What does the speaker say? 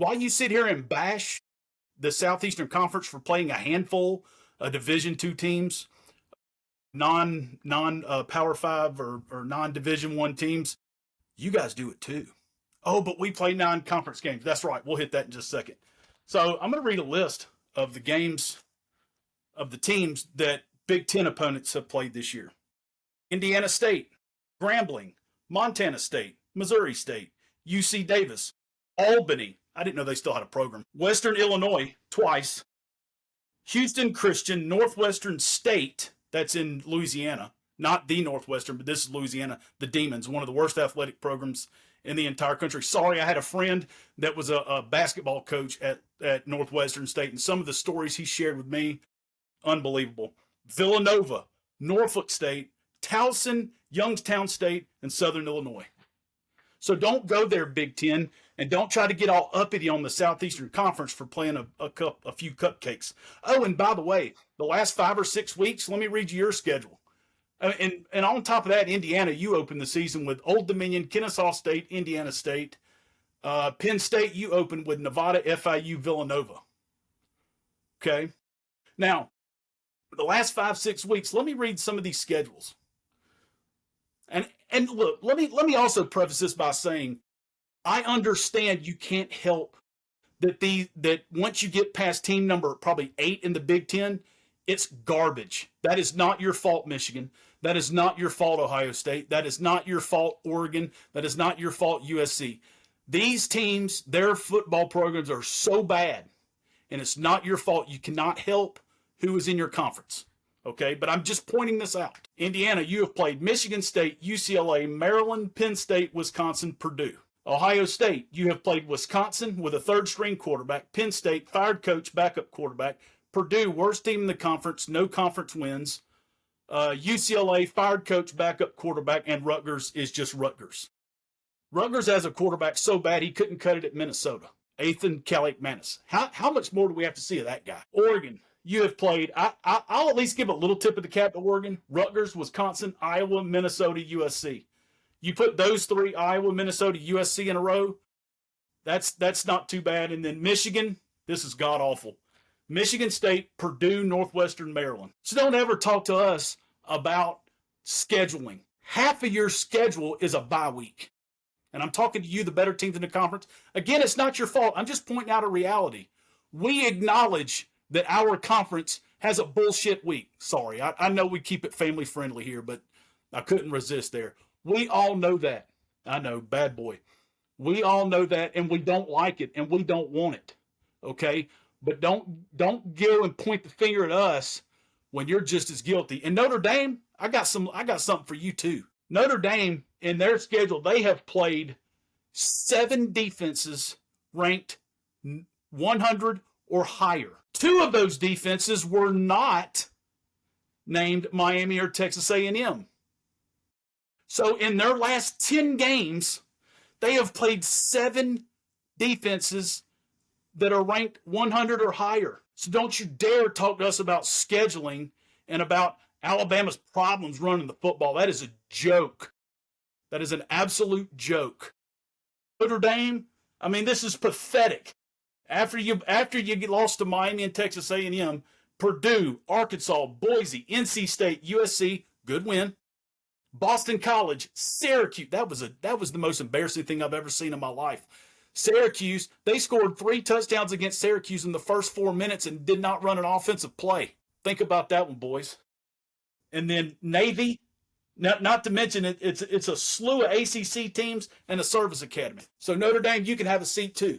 while you sit here and bash the Southeastern Conference for playing a handful of Division II teams, non Power Five or non Division I teams, you guys do it too. Oh, but we play non-conference games. That's right. We'll hit that in just a second. So I'm going to read a list of the games of the teams that Big Ten opponents have played this year. Indiana State, Grambling, Montana State, Missouri State, UC Davis, Albany. I didn't know they still had a program. Western Illinois twice. Houston Christian, Northwestern State, that's in Louisiana. Not the Northwestern, but this is Louisiana. The Demons, one of the worst athletic programs in the entire country. Sorry, I had a friend that was a basketball coach at Northwestern State, and some of the stories he shared with me, unbelievable. Villanova, Norfolk State, Towson, Youngstown State, and Southern Illinois. So don't go there, Big Ten, and don't try to get all uppity on the Southeastern Conference for playing a few cupcakes. Oh, and by the way, the last 5 or 6 weeks, let me read you your schedule. And on top of that, Indiana, you open the season with Old Dominion, Kennesaw State, Indiana State. Penn State, you open with Nevada, FIU, Villanova. Okay? Now, the last 5, 6 weeks, let me read some of these schedules. And look, let me also preface this by saying, I understand you can't help that once you get past team number probably 8 in the Big Ten, it's garbage. That is not your fault, Michigan. That is not your fault, Ohio State. That is not your fault, Oregon. That is not your fault, USC. These teams, their football programs are so bad, and it's not your fault. You cannot help who is in your conference. Okay, but I'm just pointing this out. Indiana, you have played Michigan State, UCLA, Maryland, Penn State, Wisconsin, Purdue. Ohio State, you have played Wisconsin with a third-string quarterback. Penn State, fired coach, backup quarterback. Purdue, worst team in the conference, no conference wins. UCLA, fired coach, backup quarterback, and Rutgers is just Rutgers. Rutgers has a quarterback so bad he couldn't cut it at Minnesota. Ethan Kaliakmanis. How much more do we have to see of that guy? Oregon, you have played. I'll at least give a little tip of the cap to Oregon. Rutgers, Wisconsin, Iowa, Minnesota, USC. You put those 3, Iowa, Minnesota, USC in a row, that's not too bad. And then Michigan, this is god-awful. Michigan State, Purdue, Northwestern, Maryland. So don't ever talk to us about scheduling. Half of your schedule is a bye week. And I'm talking to you, the better teams in the conference. Again, it's not your fault. I'm just pointing out a reality. We acknowledge that our conference has a bullshit week. Sorry, I know we keep it family friendly here, but I couldn't resist there. We all know that. I know, bad boy. We all know that, and we don't like it, and we don't want it. Okay? But don't go and point the finger at us when you're just as guilty. And Notre Dame, I got something for you too. Notre Dame, in their schedule, they have played 7 defenses ranked 100 or higher. 2 of those defenses were not named Miami or Texas A&M. So in their last 10 games, they have played 7 defenses that are ranked 100 or higher. So don't you dare talk to us about scheduling and about Alabama's problems running the football. That is a joke. That is an absolute joke. Notre Dame, I mean, this is pathetic. After you get lost to Miami and Texas A&M, Purdue, Arkansas, Boise, NC State, USC, good win. Boston College, Syracuse. That was the most embarrassing thing I've ever seen in my life. Syracuse, they scored 3 touchdowns against Syracuse in the first 4 minutes and did not run an offensive play. Think about that one, boys. And then Navy, not to mention it's a slew of ACC teams and a service academy. So Notre Dame, you can have a seat too.